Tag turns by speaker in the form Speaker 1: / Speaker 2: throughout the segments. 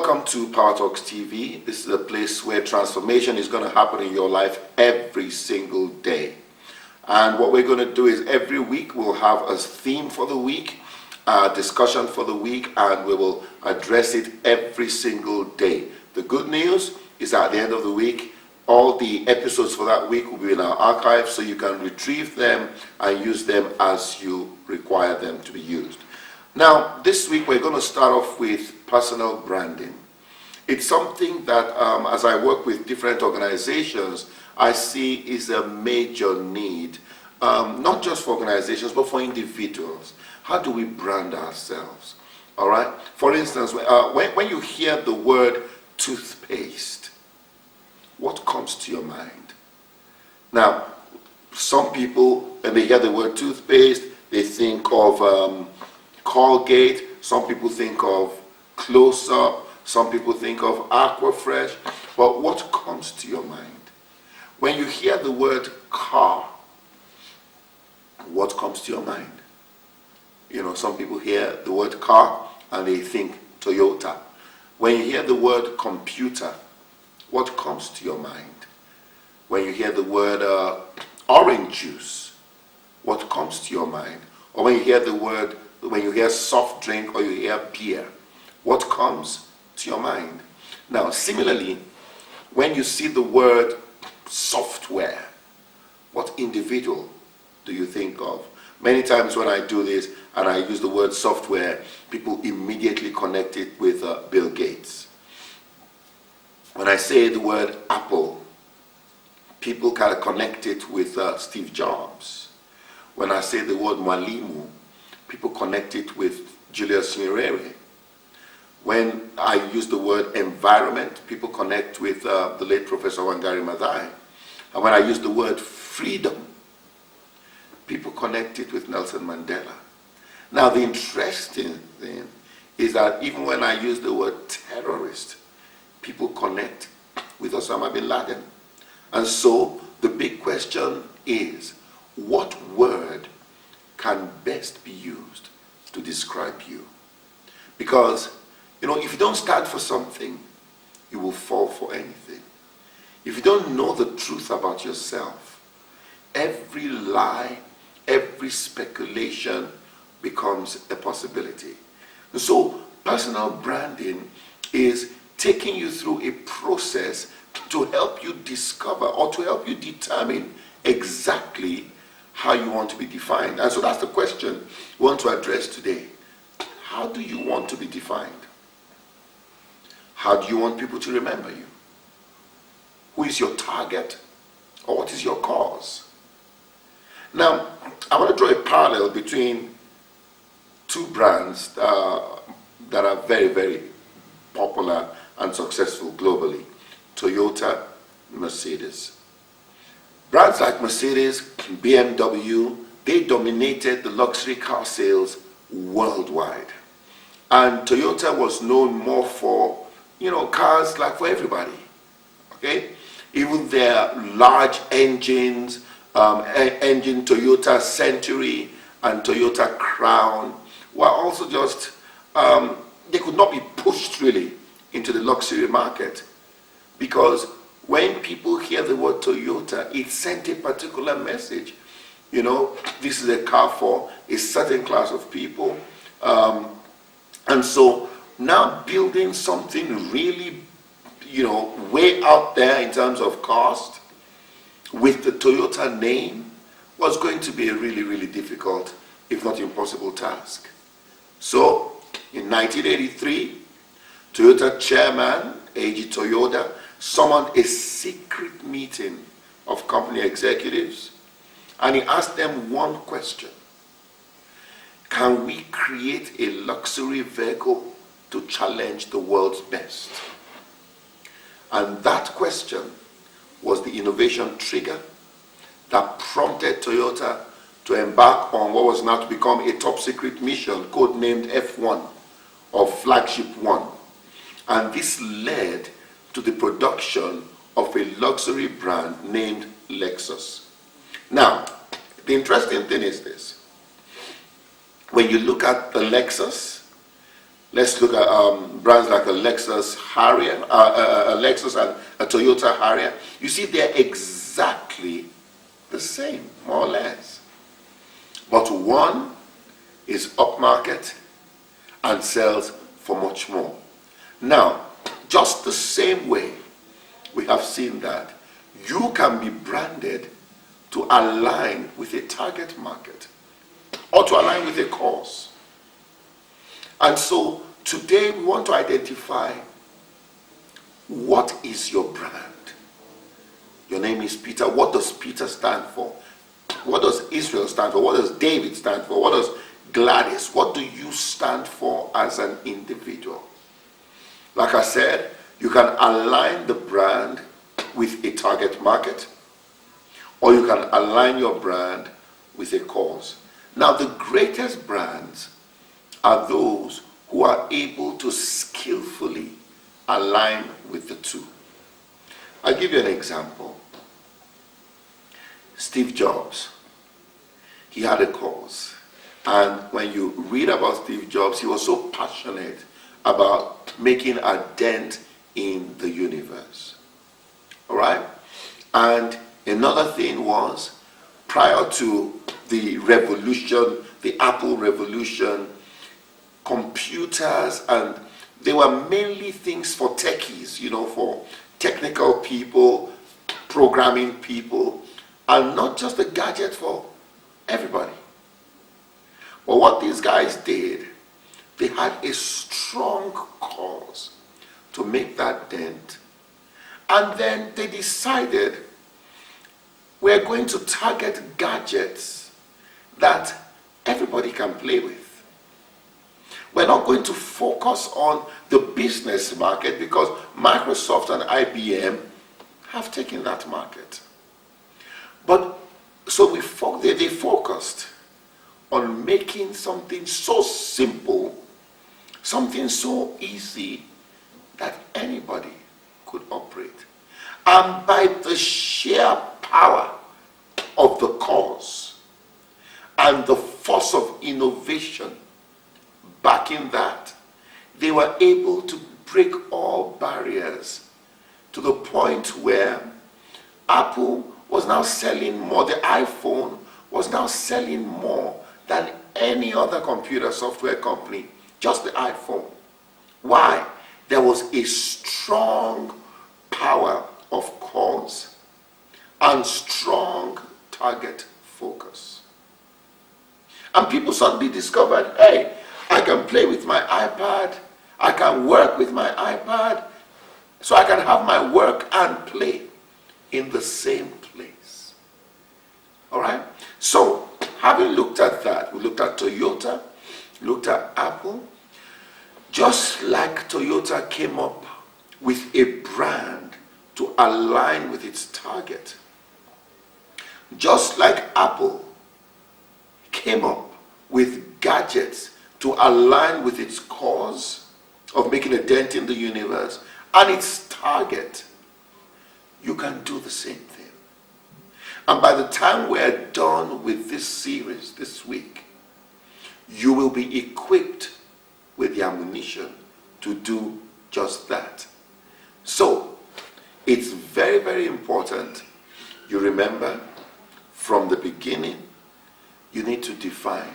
Speaker 1: Welcome to PowerTalks TV. This is a place where transformation is going to happen in your life every single day. And what we're going to do is every week we'll have a theme for the week, a discussion for the week, and we will address it every single day. The good news is at the end of the week, all the episodes for that week will be in our archive, so you can retrieve them and use them as you require them to be used. Now, this week we're going to start off with personal branding. It's something that, as I work with different organizations, I see is a major need, not just for organizations, but for individuals. How do we brand ourselves? All right? For instance, when you hear the word toothpaste, what comes to your mind? Now, some people, when they hear the word toothpaste, they think of Colgate, some people think of Close-Up, some people think of Aquafresh, but what comes to your mind? When you hear the word car, what comes to your mind? You know, some people hear the word car and they think Toyota. When you hear the word computer, what comes to your mind? When you hear the word orange juice, what comes to your mind? Or when you hear soft drink or you hear beer, what comes to your mind? Now, similarly, when you see the word software, what individual do you think of? Many times when I do this and I use the word software, people immediately connect it with Bill Gates. When I say the word Apple, people kind of connect it with Steve Jobs. When I say the word Mwalimu, people connect it with Julius Nyerere. When I use the word environment, people connect with the late Professor Wangari Maathai. And when I use the word freedom, people connect it with Nelson Mandela. Now, the interesting thing is that even when I use the word terrorist, people connect with Osama bin Laden. And so the big question is, what word can best be used to describe you? Because, you know, if you don't stand for something, you will fall for anything. If you don't know the truth about yourself, every lie, every speculation becomes a possibility. And so personal branding is taking you through a process to help you discover or to help you determine exactly how you want to be defined. And so that's the question we want to address today. How do you want to be defined? How do you want people to remember you? Who is your target? Or what is your cause? Now, I want to draw a parallel between two brands that are very, very popular and successful globally. Toyota, Mercedes. Brands like Mercedes, BMW, they dominated the luxury car sales worldwide. And Toyota was known more for, you know, cars like for everybody. Okay? Even their large engines, engine Toyota Century and Toyota Crown were also just, they could not be pushed really into the luxury market, because when people hear the word Toyota, it sent a particular message. You know, this is a car for a certain class of people. And so now building something really, you know, way out there in terms of cost with the Toyota name was going to be a really, really difficult, if not impossible task. So in 1983, Toyota chairman, Eiji Toyoda, summoned a secret meeting of company executives, and he asked them one question: can we create a luxury vehicle to challenge the world's best? And that question was the innovation trigger that prompted Toyota to embark on what was now to become a top secret mission codenamed F1, or Flagship One. And this led to the production of a luxury brand named Lexus. Now, the interesting thing is this. When you look at the Lexus, Let's look at brands like a Lexus Harrier, a Lexus and a Toyota Harrier. You see, they're exactly the same, more or less. But one is upmarket and sells for much more. Now, just the same way we have seen that you can be branded to align with a target market or to align with a cause. And so today we want to identify, what is your brand? Your name is Peter. What does Peter stand for? What does Israel stand for? What does David stand for? What does Gladys? What do you stand for as an individual? Like I said, you can align the brand with a target market, or you can align your brand with a cause. Now, the greatest brands are those who are able to skillfully align with the two. I'll give you an example. Steve Jobs, he had a cause. And when you read about Steve Jobs, he was so passionate about making a dent in the universe. All right? And another thing was, prior to the revolution, the Apple revolution, computers, and they were mainly things for techies, for technical people, programming people, and not just a gadget for everybody. But what these guys did, they had a strong cause to make that dent. And then they decided, we're going to target gadgets that everybody can play with. We're not going to focus on the business market because Microsoft and IBM have taken that market. But so they focused on making something so simple, something so easy that anybody could operate. And by the sheer power of the cause and the force of innovation backing that, they were able to break all barriers to the point where Apple was now selling more, the iPhone was now selling more than any other computer software company, just the iPhone. Why? There was a strong power of cause and strong target focus. And people suddenly discovered, hey, I can play with my iPad, I can work with my iPad, so I can have my work and play in the same place. All right? So, having looked at that, we looked at Toyota, looked at Apple. Just like Toyota came up with a brand to align with its target, just like Apple came up with gadgets to align with its cause of making a dent in the universe and its target, you can do the same thing. And by the time we're done with this series this week, you will be equipped with the ammunition to do just that. So, it's very, very important you remember from the beginning, you need to define,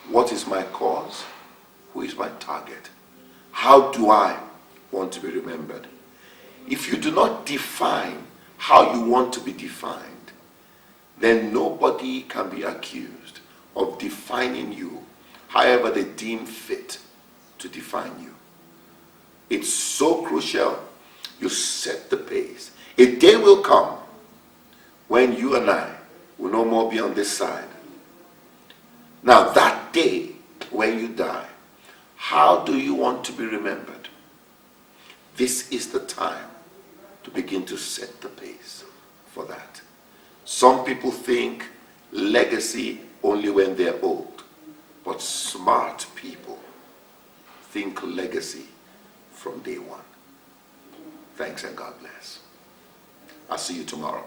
Speaker 1: what is my cause? Who is my target? How do I want to be remembered? If you do not define how you want to be defined, then nobody can be accused of defining you however they deem fit to define you. It's so crucial you set the pace. A day will come when you and I will no more be on this side. Now that day when you die, how do you want to be remembered? This is the time to begin to set the pace for that. Some people think legacy only when they're old, but smart people think legacy from day one. Thanks and God bless. I'll see you tomorrow.